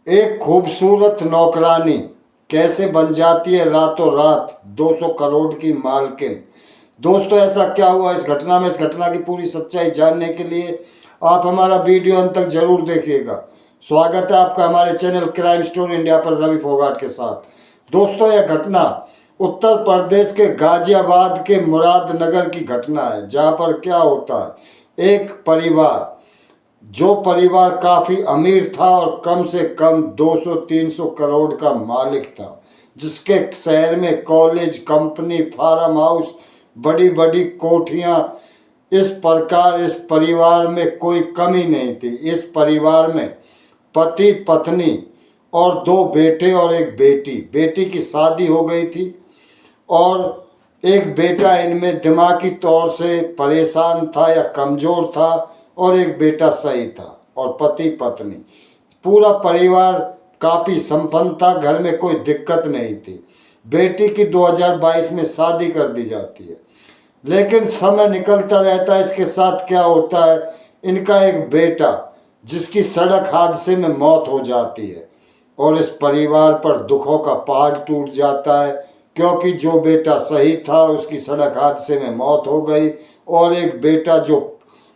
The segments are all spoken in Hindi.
एक खूबसूरत नौकरानी कैसे बन जाती है रातों रात 200 करोड़ की मालकिन। दोस्तों, ऐसा क्या हुआ इस घटना में? इस घटना की पूरी सच्चाई जानने के लिए आप हमारा वीडियो अंत तक जरूर देखिएगा। स्वागत है आपका हमारे चैनल क्राइम स्टोरी इंडिया पर रवि फोगाट के साथ। दोस्तों, यह घटना उत्तर प्रदेश के गाजियाबाद के मुरादनगर की घटना है, जहां पर क्या होता है, एक परिवार, जो परिवार काफी अमीर था और कम से कम 200-300 करोड़ का मालिक था, जिसके शहर में कॉलेज, कंपनी, फार्म हाउस, बड़ी बड़ी कोठियां, इस प्रकार इस परिवार में कोई कमी नहीं थी। इस परिवार में पति, पत्नी और दो बेटे और एक बेटी। बेटी की शादी हो गई थी और एक बेटा इनमें दिमागी तौर से परेशान था या कमजोर था, और एक बेटा सही था। और पति पत्नी, पूरा परिवार काफी संपन्न था, घर में कोई दिक्कत नहीं थी। बेटी की 2022 में शादी कर दी जाती है, लेकिन समय निकलता रहता है। इसके साथ क्या होता है, इनका एक बेटा जिसकी सड़क हादसे में मौत हो जाती है, और इस परिवार पर दुखों का पहाड़ टूट जाता है, क्योंकि जो बेटा सही था उसकी सड़क हादसे में मौत हो गई, और एक बेटा जो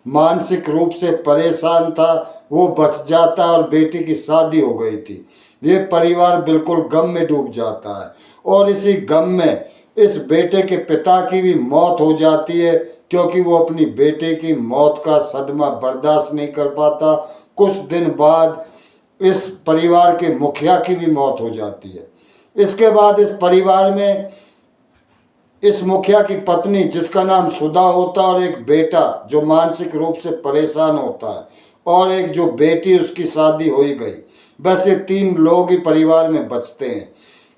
मानसिक रूप से परेशान था वो बच जाता है, और बेटी की शादी हो गई थी। ये परिवार बिल्कुल गम में डूब जाता है, और इसी गम में इस बेटे के पिता की भी मौत हो जाती है, क्योंकि वो अपनी बेटे की मौत का सदमा बर्दाश्त नहीं कर पाता। कुछ दिन बाद इस परिवार के मुखिया की भी मौत हो जाती है। इसके बाद इस परिवार में इस मुखिया की पत्नी, जिसका नाम सुधा होता है, और एक बेटा जो मानसिक रूप से परेशान होता है, और एक जो बेटी उसकी शादी हो ही गई। बस ये तीन लोग ही परिवार में बचते हैं।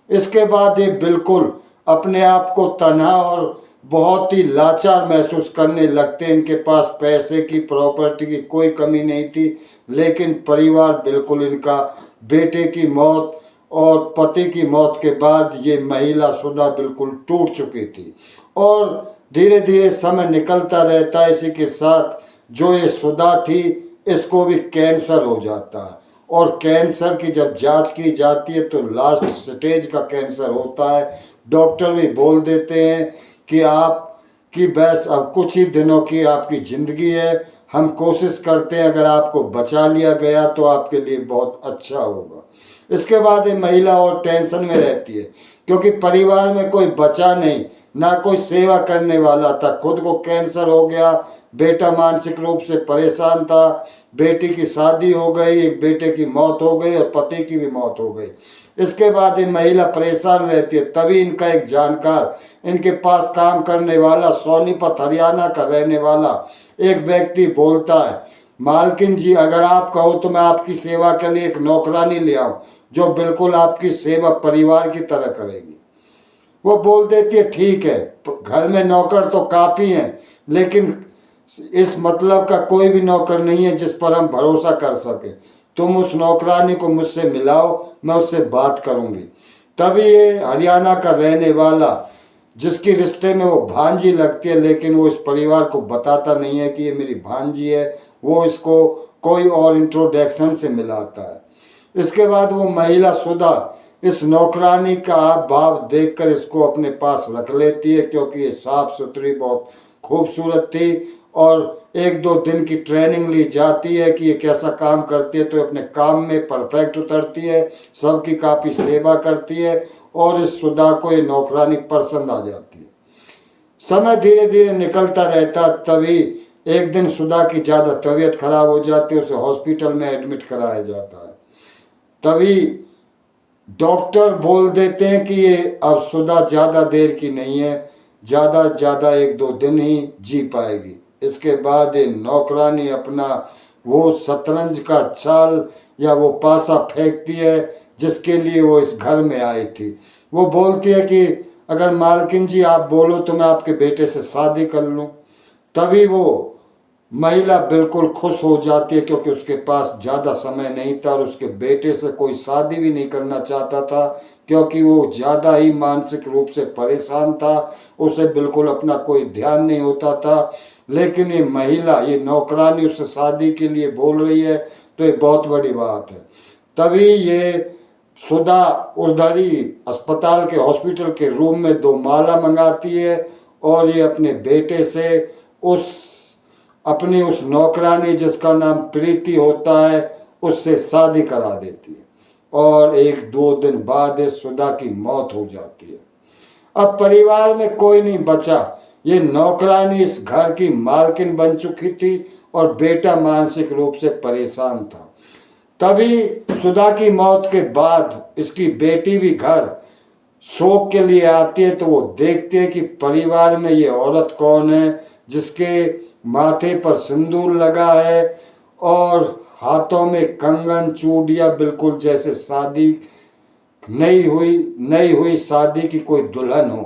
इसके बाद ये बिल्कुल अपने आप को तन्हा और बहुत ही लाचार महसूस करने लगते हैं। इनके पास पैसे की, प्रॉपर्टी की कोई कमी नहीं थी, लेकिन परिवार बिल्कुल इनका बेटे की मौत और पति की मौत के बाद ये महिला सुधा बिल्कुल टूट चुकी थी। और धीरे धीरे समय निकलता रहता है। इसी के साथ जो ये सुधा थी, इसको भी कैंसर हो जाता है, और कैंसर की जब जांच की जाती है तो लास्ट स्टेज का कैंसर होता है। डॉक्टर भी बोल देते हैं कि आपकी बस अब कुछ ही दिनों की आपकी ज़िंदगी है। हम कोशिश करते हैं अगर आपको बचा लिया गया तो आपके लिए बहुत अच्छा होगा। इसके बाद ये महिला और टेंशन में रहती है, क्योंकि परिवार में कोई बचा नहीं, ना कोई सेवा करने वाला था। खुद को कैंसर हो गया, बेटा मानसिक रूप से परेशान था, बेटी की शादी हो गई, एक बेटे की मौत हो गई और पति की भी मौत हो गई। इसके बाद ये महिला परेशान रहती है। तभी इनका एक जानकार, इनके पास काम करने वाला, सोनीपत हरियाणा का रहने वाला एक व्यक्ति बोलता है, मालकिन जी, अगर आप कहो तो मैं आपकी सेवा के लिए एक नौकरानी ले आऊं, जो बिल्कुल आपकी सेवा परिवार की तरह करेगी। वो बोल देती है, ठीक है, तो घर में नौकर तो काफ़ी हैं, लेकिन इस मतलब का कोई भी नौकर नहीं है जिस पर हम भरोसा कर सके। तुम उस नौकरानी को मुझसे मिलाओ, मैं उससे बात करूंगी। तभी ये हरियाणा का रहने वाला, जिसकी रिश्ते में वो भांजी लगती है, लेकिन वो इस परिवार को बताता नहीं है कि ये मेरी भांजी है, वो इसको कोई और इंट्रोडक्शन से मिलाता है। इसके बाद वो महिला सुधा इस नौकरानी का भाव देखकर इसको अपने पास रख लेती है, क्योंकि ये साफ सुथरी, बहुत खूबसूरत थी, और एक दो दिन की ट्रेनिंग ली जाती है कि ये कैसा काम करती है, तो अपने काम में परफेक्ट उतरती है, सबकी काफ़ी सेवा करती है, और इस सुधा को ये नौकरानी पसंद आ जाती है। समय धीरे धीरे निकलता रहता। तभी एक दिन सुधा की ज़्यादा तबीयत खराब हो जाती है, उसे हॉस्पिटल में एडमिट कराया जाता है। तभी डॉक्टर बोल देते हैं कि ये अब सुधा ज़्यादा देर की नहीं है, ज़्यादा से ज़्यादा एक दो दिन ही जी पाएगी। इसके बाद ये नौकरानी अपना वो शतरंज का चाल या वो पासा फेंकती है जिसके लिए वो इस घर में आई थी। वो बोलती है कि अगर मालकिन जी आप बोलो तो मैं आपके बेटे से शादी कर लूँ। तभी वो महिला बिल्कुल खुश हो जाती है, क्योंकि उसके पास ज़्यादा समय नहीं था, और उसके बेटे से कोई शादी भी नहीं करना चाहता था, क्योंकि वो ज़्यादा ही मानसिक रूप से परेशान था, उसे बिल्कुल अपना कोई ध्यान नहीं होता था। लेकिन ये महिला, ये नौकरानी उससे शादी के लिए बोल रही है, तो ये बहुत बड़ी बात है। तभी ये सुधा उधर ही अस्पताल के हॉस्पिटल के रूम में 2 माला मंगाती है और ये अपने बेटे से अपनी उस नौकरानी जिसका नाम प्रीति होता है उससे शादी करा देती है और 1-2 दिन बाद सुधा की मौत हो जाती है। अब परिवार में कोई नहीं बचा। ये नौकरानी इस घर की मालकिन बन चुकी थी और बेटा मानसिक रूप से परेशान था। तभी सुधा की मौत के बाद इसकी बेटी भी घर शोक के लिए आती है, तो वो देखती है कि परिवार में ये औरत कौन है जिसके माथे पर सिंदूर लगा है और हाथों में कंगन चूड़ियां, बिल्कुल जैसे शादी नहीं हुई शादी की कोई दुल्हन हो।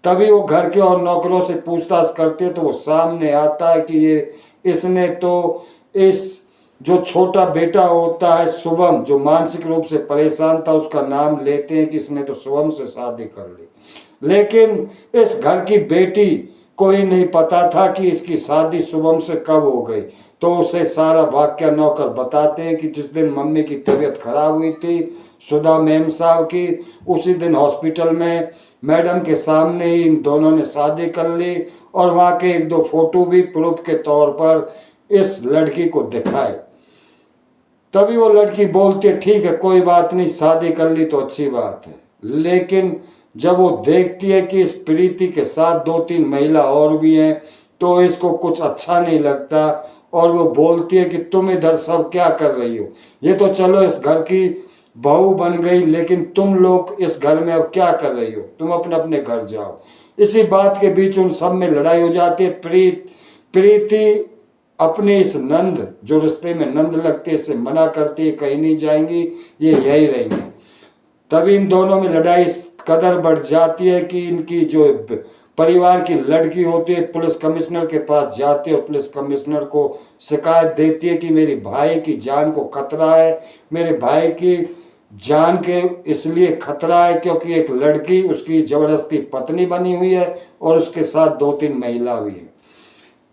तभी वो घर के और नौकरों से पूछताछ करते हैं तो वो सामने आता है कि इसने तो इस जो छोटा बेटा होता है शुभम, जो मानसिक रूप से परेशान था, उसका नाम लेते हैं कि इसने तो शुभम से शादी कर ली। लेकिन इस घर की बेटी को ही नहीं पता था कि इसकी शादी शुभम से कब हो गई। तो उसे सारा वाक्य नौकर बताते हैं कि जिस दिन मम्मी की तबीयत खराब हुई थी सुधा मैम साहब की, उसी दिन हॉस्पिटल में मैडम के सामने ही इन दोनों ने शादी कर ली और वहाँ के 1-2 फोटो भी प्रूफ के तौर पर इस लड़की को दिखाए। तभी वो लड़की बोलती है ठीक है कोई बात नहीं, शादी कर ली तो अच्छी बात है। लेकिन जब वो देखती है कि इस प्रीति के साथ 2-3 महिला और भी हैं तो इसको कुछ अच्छा नहीं लगता और वो बोलती है कि तुम इधर सब क्या कर रही हो, ये तो चलो इस घर की बहू बन गई, लेकिन तुम लोग इस घर में अब क्या कर रही हो, तुम अपने अपने घर जाओ। इसी बात के बीच उन सब में लड़ाई हो जाती है। प्रीति अपने इस नंद, जो रिश्ते में नंद लगते से मना करती है, कहीं नहीं जाएंगी, ये यही रहेंगे। तभी इन दोनों में लड़ाई इस कदर बढ़ जाती है कि इनकी जो परिवार की लड़की होती है पुलिस कमिश्नर के पास जाती है और पुलिस कमिश्नर को शिकायत देती है कि मेरे भाई की जान को खतरा है। मेरे भाई की जान के इसलिए खतरा है क्योंकि एक लड़की उसकी जबरदस्ती पत्नी बनी हुई है और उसके साथ 2-3 महिला भी है।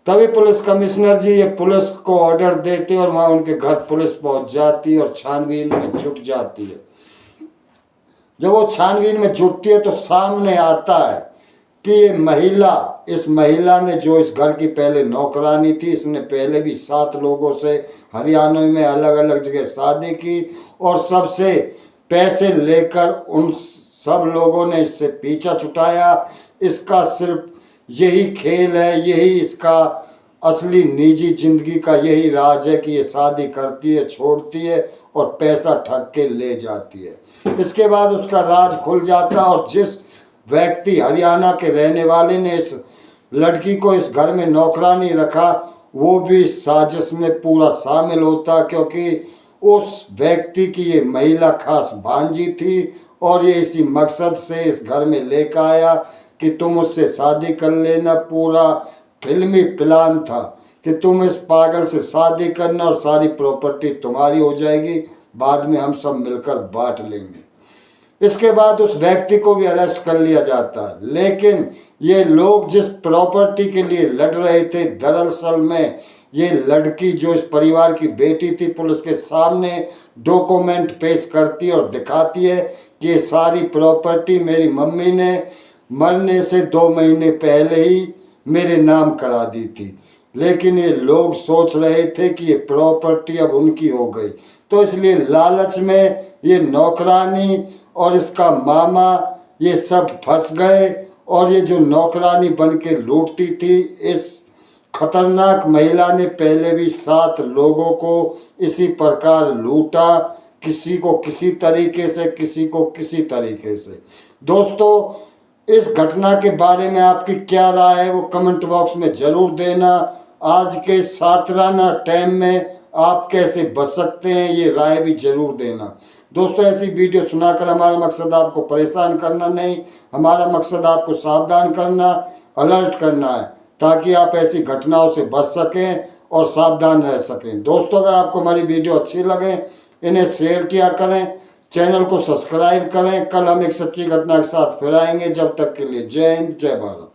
तभी पुलिस कमिश्नर जी ये पुलिस को ऑर्डर देते और वहां उनके घर पुलिस पहुंच जाती है और छानबीन में जुट जाती है। जब वो छानबीन में जुटती है तो सामने आता है कि इस महिला ने, जो इस घर की पहले नौकरानी थी, इसने पहले भी 7 लोगों से हरियाणा में अलग अलग जगह शादी की और सबसे पैसे लेकर उन सब लोगों ने इससे पीछा छुटाया। इसका सिर्फ यही खेल है, यही इसका असली निजी जिंदगी का यही राज है कि ये शादी करती है, छोड़ती है और पैसा ठग के ले जाती है। इसके बाद उसका राज खुल जाता है और जिस व्यक्ति हरियाणा के रहने वाले ने इस लड़की को इस घर में नौकरानी रखा वो भी इस साजिश में पूरा शामिल होता, क्योंकि उस व्यक्ति की ये महिला खास भांजी थी और ये इसी मकसद से इस घर में लेकर आया कि तुम उससे शादी कर लेना। पूरा फिल्मी प्लान था कि तुम इस पागल से शादी करना और सारी प्रॉपर्टी तुम्हारी हो जाएगी, बाद में हम सब मिलकर बांट लेंगे। इसके बाद उस व्यक्ति को भी अरेस्ट कर लिया जाता है। लेकिन ये लोग जिस प्रॉपर्टी के लिए लड़ रहे थे, दरअसल में ये लड़की जो इस परिवार की बेटी थी, पुलिस के सामने डॉक्यूमेंट पेश करती है और दिखाती है कि ये सारी प्रॉपर्टी मेरी मम्मी ने मरने से 2 महीने पहले ही मेरे नाम करा दी थी। लेकिन ये लोग सोच रहे थे कि ये प्रॉपर्टी अब उनकी हो गई, तो इसलिए लालच में ये नौकरानी और इसका मामा ये सब फंस गए और ये जो नौकरानी बन के लूटती थी, इस खतरनाक महिला ने पहले भी 7 लोगों को इसी प्रकार लूटा, किसी को किसी तरीके से, किसी को किसी तरीके से। दोस्तों, इस घटना के बारे में आपकी क्या राय है वो कमेंट बॉक्स में ज़रूर देना। आज के सातराना टाइम में आप कैसे बच सकते हैं ये राय भी जरूर देना। दोस्तों, ऐसी वीडियो सुनाकर हमारा मकसद आपको परेशान करना नहीं, हमारा मकसद आपको सावधान करना, अलर्ट करना है, ताकि आप ऐसी घटनाओं से बच सकें और सावधान रह सकें। दोस्तों, अगर आपको हमारी वीडियो अच्छी लगे इन्हें शेयर किया करें, चैनल को सब्सक्राइब करें। कल हम एक सच्ची घटना के साथ फिर आएंगे। जब तक के लिए जय हिंद, जय भारत।